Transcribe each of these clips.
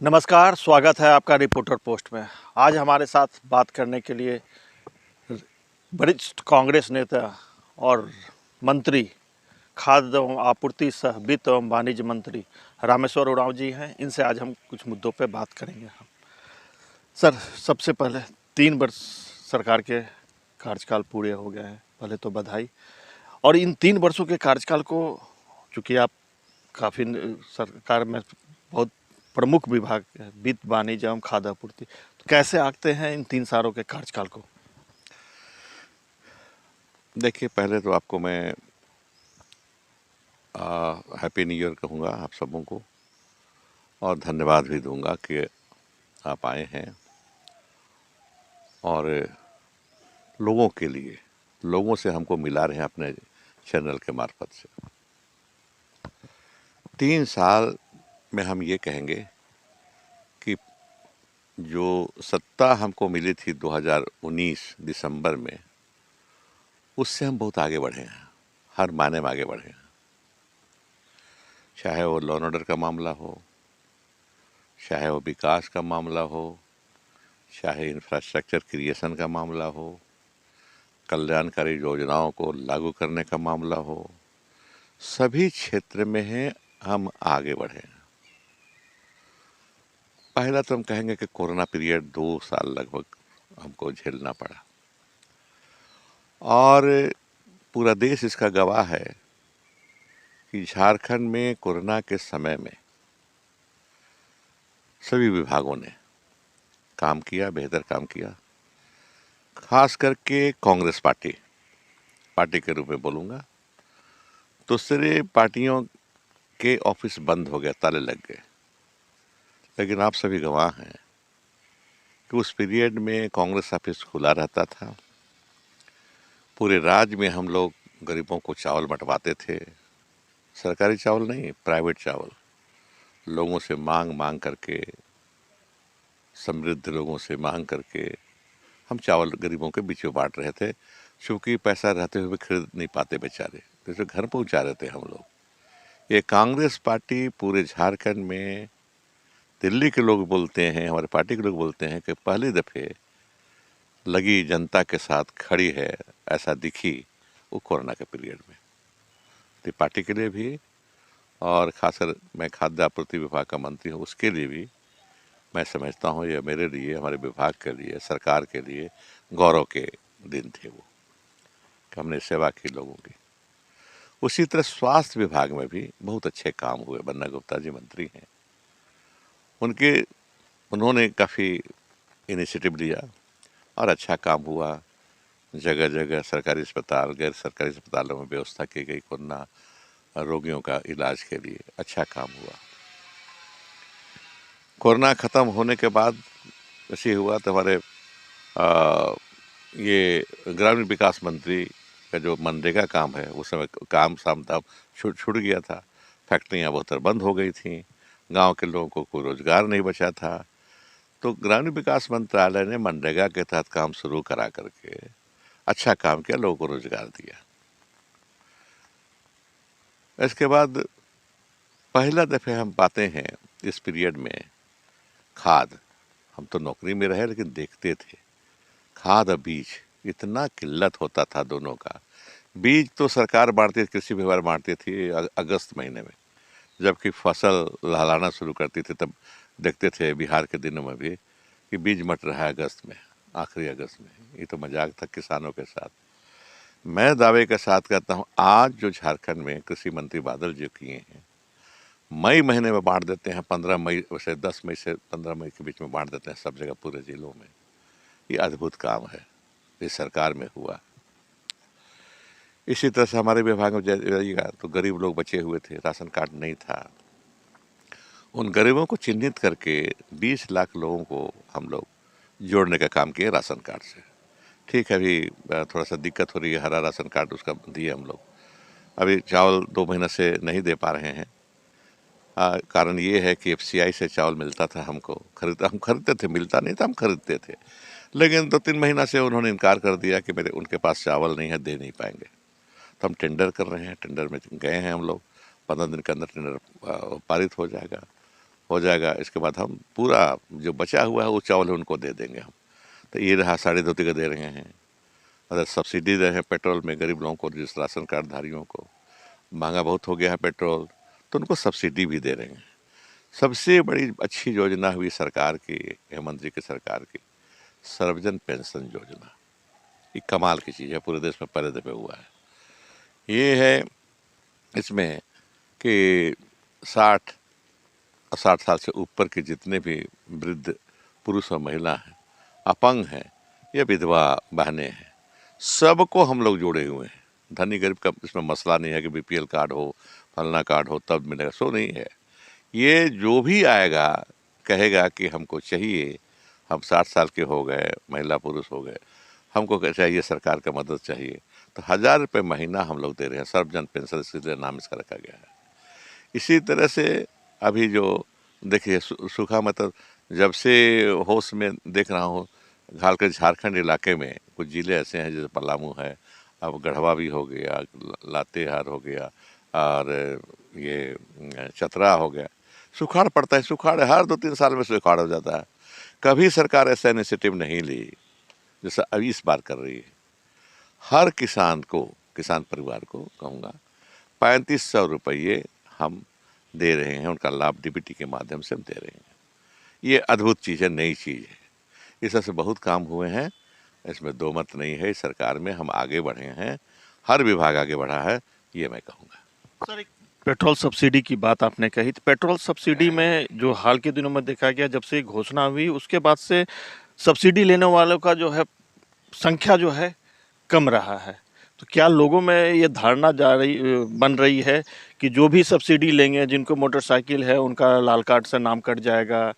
नमस्कार, स्वागत है आपका रिपोर्टर पोस्ट में। आज हमारे साथ बात करने के लिए वरिष्ठ कांग्रेस नेता और मंत्री, खाद्य एवं आपूर्ति सह वित्त एवं वाणिज्य मंत्री रामेश्वर उरांव जी हैं। इनसे आज हम कुछ मुद्दों पर बात करेंगे। सर, सबसे पहले 3 वर्ष सरकार के कार्यकाल पूरे हो गए हैं, पहले तो बधाई। और इन 3 वर्षों के कार्यकाल को, चूँकि आप काफ़ी सरकार में बहुत प्रमुख विभाग है, वित्त, वाणिज्य एवं खाद्य आपूर्ति, तो कैसे आंकते हैं इन 3 सालों के कार्यकाल को? देखिए, पहले तो आपको मैं हैप्पी न्यू ईयर कहूँगा आप सबों को, और धन्यवाद भी दूंगा कि आप आए हैं और लोगों के लिए, लोगों से हमको मिला रहे हैं अपने चैनल के मार्फत से। 3 साल में हम ये कहेंगे कि जो सत्ता हमको मिली थी 2019 दिसंबर में, उससे हम बहुत आगे बढ़े हैं, हर मायने में आगे बढ़े हैं। चाहे वो लॉ एंड ऑर्डर का मामला हो, चाहे वो विकास का मामला हो, चाहे इंफ्रास्ट्रक्चर क्रिएशन का मामला हो, कल्याणकारी योजनाओं को लागू करने का मामला हो, सभी क्षेत्र में है हम आगे बढ़े। पहला तो हम कहेंगे कि कोरोना पीरियड 2 साल लगभग हमको झेलना पड़ा, और पूरा देश इसका गवाह है कि झारखंड में कोरोना के समय में सभी विभागों ने काम किया, बेहतर काम किया। खास करके कांग्रेस पार्टी के रूप में बोलूँगा। दूसरे पार्टियों के ऑफिस बंद हो गए, ताले लग गए, लेकिन आप सभी गवाह हैं कि उस पीरियड में कांग्रेस ऑफिस खुला रहता था। पूरे राज्य में हम लोग गरीबों को चावल बंटवाते थे, सरकारी चावल नहीं, प्राइवेट चावल, लोगों से मांग करके, समृद्ध लोगों से मांग करके हम चावल गरीबों के बीच में बांट रहे थे। चूंकि पैसा रहते हुए भी खरीद नहीं पाते बेचारे, तो घर पहुंचा रहे थे हम लोग। ये कांग्रेस पार्टी पूरे झारखंड में, दिल्ली के लोग बोलते हैं, हमारे पार्टी के लोग बोलते हैं कि पहली दफे लगी जनता के साथ खड़ी है, ऐसा दिखी वो कोरोना के पीरियड में। तो पार्टी के लिए भी, और खासकर मैं खाद्य आपूर्ति विभाग का मंत्री हूँ, उसके लिए भी मैं समझता हूँ ये मेरे लिए, हमारे विभाग के लिए, सरकार के लिए गौरव के दिन थे वो, कि हमने सेवा की लोगों की। उसी तरह स्वास्थ्य विभाग में भी बहुत अच्छे काम हुए। बन्ना गुप्ता जी मंत्री हैं, उन्होंने काफ़ी इनिशिएटिव लिया और अच्छा काम हुआ। जगह जगह सरकारी अस्पताल, गैर सरकारी अस्पतालों में व्यवस्था की गई कोरोना रोगियों का इलाज के लिए, अच्छा काम हुआ। कोरोना ख़त्म होने के बाद ऐसे हुआ तो हमारे ये ग्रामीण विकास मंत्री का जो मनरेगा काम है, उस समय काम साम दाम छूट गया था। फैक्ट्रियाँ बहुत बंद हो गई थी, गांव के लोगों को कोई रोजगार नहीं बचा था। तो ग्रामीण विकास मंत्रालय ने मनरेगा के तहत काम शुरू करा करके अच्छा काम किया, लोगों को रोजगार दिया। इसके बाद पहला दफे हम पाते हैं इस पीरियड में खाद, हम तो नौकरी में रहे लेकिन देखते थे खाद और बीज इतना किल्लत होता था दोनों का। बीज तो सरकार बांटती, कृषि विभाग बांटती थी अगस्त महीने में, जबकि फसल लहलाना शुरू करती थी तब देखते थे बिहार के दिनों में भी कि बीज मट रहा है अगस्त में, आखिरी अगस्त में। ये तो मजाक था किसानों के साथ। मैं दावे के साथ कहता हूँ, आज जो झारखंड में कृषि मंत्री बादल जी किए हैं, मई महीने में बांट देते हैं, 15 मई से 10 मई से 15 मई के बीच में बांट देते हैं सब जगह, पूरे जिलों में। ये अद्भुत काम है, इस सरकार में हुआ। इसी तरह से हमारे विभाग में जाइएगा तो गरीब लोग बचे हुए थे, राशन कार्ड नहीं था। उन गरीबों को चिन्हित करके 20 लाख लोगों को हम लोग जोड़ने का काम किए राशन कार्ड से। ठीक है, अभी थोड़ा सा दिक्कत हो रही है, हरा राशन कार्ड उसका दिए हम लोग। अभी चावल 2 महीने से नहीं दे पा रहे हैं। कारण ये है कि एफसीआई से चावल मिलता था हमको, हम खरीदते थे, मिलता नहीं था, हम खरीदते थे। लेकिन 2-3 महीना से उन्होंने इनकार कर दिया कि उनके पास चावल नहीं है, दे नहीं पाएंगे। तो हम टेंडर कर रहे हैं, टेंडर में गए हैं हम लोग, 15 दिन के अंदर टेंडर पारित हो जाएगा। हो जाएगा, इसके बाद हम पूरा जो बचा हुआ है वो चावल उनको दे देंगे हम। तो ये रहा 2.5 का दे रहे हैं। अगर सब्सिडी दे रहे हैं पेट्रोल में गरीब लोगों को, जिस राशन कार्ड धारियों को, महंगा बहुत हो गया है पेट्रोल, तो उनको सब्सिडी भी दे रहे हैं। सबसे बड़ी अच्छी योजना हुई सरकार की, हेमंत जी की सरकार की, सर्वजन पेंशन योजना। ये कमाल की चीज़ है, पूरे देश में पहले दफे हुआ है। ये है इसमें कि 60 और 60 साल से ऊपर के जितने भी वृद्ध पुरुष और महिला हैं, अपंग हैं या विधवा बहनें हैं, सबको हम लोग जोड़े हुए हैं। धनी गरीब का इसमें मसला नहीं है कि बीपीएल कार्ड हो, फलना कार्ड हो तब मिलेगा, सो नहीं है। ये जो भी आएगा कहेगा कि हमको चाहिए, हम 60 साल के हो गए, महिला पुरुष हो गए, हमको क्या चाहिए, सरकार का मदद चाहिए, तो 1,000 रुपये महीना हम लोग दे रहे हैं। सर्वजन पेंशन इसलिए नाम इसका रखा गया है। इसी तरह से अभी जो देखिए सूखा, मतलब जब से होश में देख रहा हूँ, खासकर झारखंड इलाके में कुछ ज़िले ऐसे हैं जैसे पलामू है, अब गढ़वा भी हो गया, लातेहार हो गया, और ये चतरा हो गया। सुखाड़ पड़ता है, सुखाड़ हर 2-3 साल में सुखाड़ हो जाता है। कभी सरकार ऐसा इनिशिएटिव नहीं ली जैसा अभी इस बार कर रही है। हर किसान को, किसान परिवार को कहूँगा, 3500 रुपये हम दे रहे हैं, उनका लाभ डीबीटी के माध्यम से हम दे रहे हैं। ये अद्भुत चीज़ है, नई चीज़ है। इस तरह से बहुत काम हुए हैं, इसमें दो मत नहीं है। इस सरकार में हम आगे बढ़े हैं, हर विभाग आगे बढ़ा है, ये मैं कहूँगा। सर, एक पेट्रोल सब्सिडी की बात आपने कही, तो पेट्रोल सब्सिडी में जो हाल के दिनों में देखा गया, जब से घोषणा हुई उसके बाद से सब्सिडी लेने वालों का जो है संख्या जो है कम रहा है। तो क्या लोगों में ये धारणा बन रही है कि जो भी सब्सिडी लेंगे, जिनको मोटरसाइकिल है उनका लाल कार्ड से नाम कट जाएगा,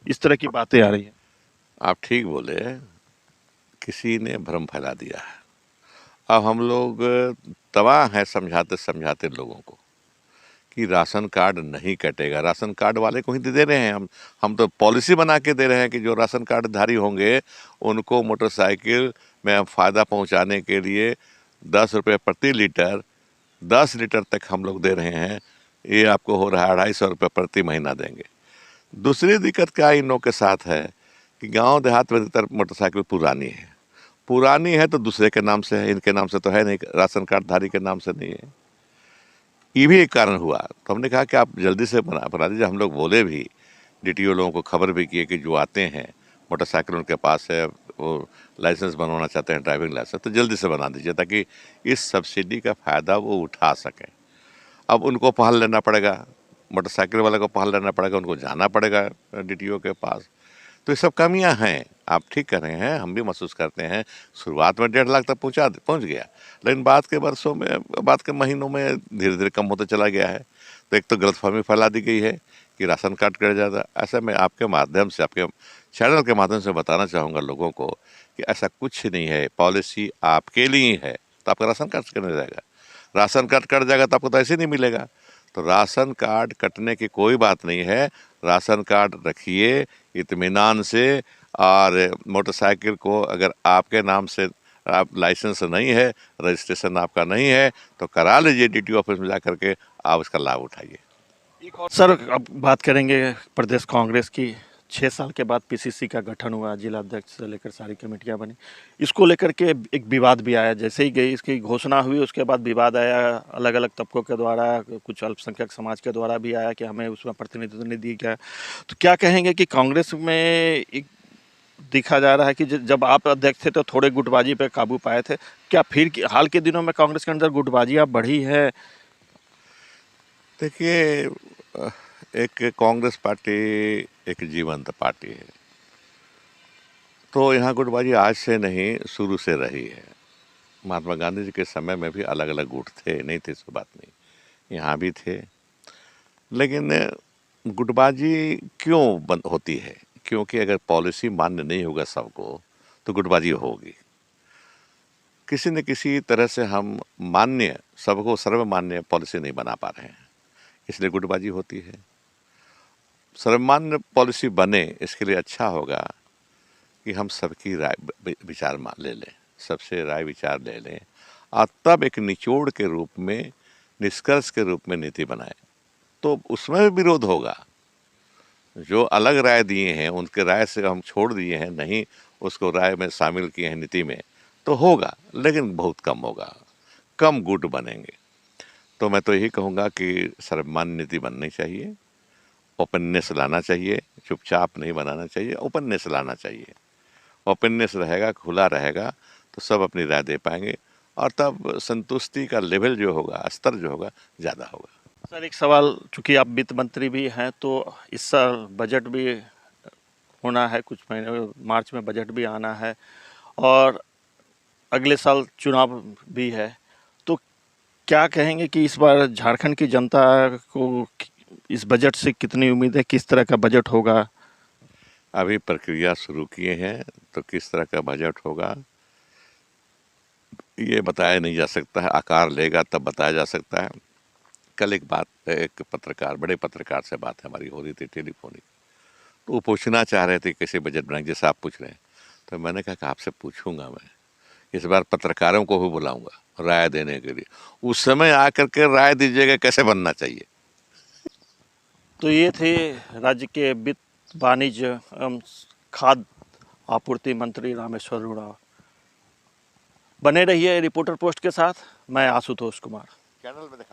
इस तरह की बातें आ रही हैं? आप ठीक बोले, किसी ने भ्रम फैला दिया है। अब हम लोग तबाह हैं समझाते समझाते लोगों को कि राशन कार्ड नहीं कटेगा। राशन कार्ड वाले को ही दे रहे हैं हम तो पॉलिसी बना के दे रहे हैं कि जो राशन कार्ड धारी होंगे उनको मोटरसाइकिल में फ़ायदा पहुंचाने के लिए 10 रुपये प्रति लीटर, 10 लीटर तक हम लोग दे रहे हैं। ये आपको हो रहा है 250 रुपये प्रति महीना देंगे। दूसरी दिक्कत क्या इन लोगों के साथ है कि गांव देहात में अधिकतर मोटरसाइकिल पुरानी है तो दूसरे के नाम से है, इनके नाम से तो है नहीं, राशन कार्ड धारी के नाम से नहीं है। ये भी एक कारण हुआ। तो हमने कहा कि आप जल्दी से बना दीजिए। हम लोग बोले भी, डीटीओ लोगों को खबर भी किए कि जो आते हैं मोटरसाइकिल उनके पास है, वो लाइसेंस बनवाना चाहते हैं, ड्राइविंग लाइसेंस, तो जल्दी से बना दीजिए ताकि इस सब्सिडी का फ़ायदा वो उठा सकें। अब उनको पहल लेना पड़ेगा, मोटरसाइकिल वाले को पहल लेना पड़ेगा, उनको जाना पड़ेगा डीटीओ के पास। तो ये सब कमियां हैं। आप ठीक कर रहे हैं, हम भी महसूस करते हैं। शुरुआत में 1.5 लाख तक पहुंच गया, लेकिन बाद के वर्षों में, बाद के महीनों में धीरे धीरे कम होता चला गया है। तो एक तो गलतफहमी फैला दी गई है कि राशन कार्ड कट जाता। ऐसा मैं आपके माध्यम से, आपके चैनल के माध्यम से बताना चाहूँगा लोगों को कि ऐसा कुछ नहीं है। पॉलिसी आपके लिए है, तो आपका राशन कार्ड से करने जाएगा। राशन कार्ड कट जाएगा तो आपको तो ऐसे नहीं मिलेगा। तो राशन कार्ड कटने की कोई बात नहीं है। राशन कार्ड रखिए इत्मीनान से, और मोटरसाइकिल को अगर आपके नाम से आप लाइसेंस नहीं है, रजिस्ट्रेशन आपका नहीं है, तो करा लीजिए डीटीओ ऑफिस में जा करके, आप इसका लाभ उठाइए। सर, अब बात करेंगे प्रदेश कांग्रेस की। 6 साल के बाद पीसीसी का गठन हुआ, जिला अध्यक्ष से लेकर सारी कमेटियां बनी। इसको लेकर के एक विवाद भी आया, जैसे ही गई इसकी घोषणा हुई उसके बाद विवाद आया, अलग अलग तबकों के द्वारा, कुछ अल्पसंख्यक समाज के द्वारा भी आया कि हमें उसमें प्रतिनिधित्व नहीं दिया गया। तो क्या कहेंगे कि कांग्रेस में एक देखा जा रहा है कि जब आप अध्यक्ष थे तो थोड़े गुटबाजी पे काबू पाए थे, क्या फिर हाल के दिनों में कांग्रेस के अंदर गुटबाजियां बढ़ी है? देखिए, एक कांग्रेस पार्टी एक जीवंत पार्टी है, तो यहाँ गुटबाजी आज से नहीं, शुरू से रही है। महात्मा गांधी जी के समय में भी अलग अलग गुट थे, नहीं थे इसकी बात नहीं, यहाँ भी थे। लेकिन गुटबाजी क्यों बंद होती है? क्योंकि अगर पॉलिसी मान्य नहीं होगा सबको, तो गुटबाजी होगी। किसी न किसी तरह से हम मान्य, सबको सर्वमान्य पॉलिसी नहीं बना पा रहे हैं, इसलिए गुटबाजी होती है। सर्वमान्य पॉलिसी बने, इसके लिए अच्छा होगा कि हम सबकी राय विचार ले लें, सबसे राय विचार ले लें, और तब एक निचोड़ के रूप में, निष्कर्ष के रूप में नीति बनाएं। तो उसमें भी विरोध होगा, जो अलग राय दिए हैं उनके राय से हम छोड़ दिए हैं, नहीं उसको राय में शामिल किए हैं नीति में, तो होगा, लेकिन बहुत कम होगा, कम गुट बनेंगे। तो मैं तो यही कहूँगा कि सर्वमान्य नीति बननी चाहिए, ओपननेस लाना चाहिए, चुपचाप नहीं बनाना चाहिए, ओपननेस लाना चाहिए। ओपननेस रहेगा, खुला रहेगा, तो सब अपनी राय दे पाएंगे और तब संतुष्टि का लेवल जो होगा, स्तर जो होगा, ज़्यादा होगा। सर एक सवाल, चूंकि आप वित्त मंत्री भी हैं तो इस साल बजट भी होना है, कुछ महीने मार्च में बजट भी आना है और अगले साल चुनाव भी है, तो क्या कहेंगे कि इस बार झारखंड की जनता को इस बजट से कितनी उम्मीद है, किस तरह का बजट होगा? अभी प्रक्रिया शुरू किए हैं, तो किस तरह का बजट होगा ये बताया नहीं जा सकता है, आकार लेगा तब बताया जा सकता है। कल एक पत्रकार, बड़े पत्रकार से बात हमारी हो रही थी टेलीफोनिक, तो वो पूछना चाह रहे थे कैसे बजट बनाएंगे, जैसे आप पूछ रहे हैं। तो मैंने कहा कि आपसे पूछूंगा, मैं इस बार पत्रकारों को भी बुलाऊंगा राय देने के लिए, उस समय आकर के राय दीजिएगा कैसे बनना चाहिए। तो ये थे राज्य के वित्त, वाणिज्य एवं खाद्य आपूर्ति मंत्री रामेश्वर उरांव। बने रहिए रिपोर्टर पोस्ट के साथ। मैं आशुतोष कुमार। चैनल में दिखा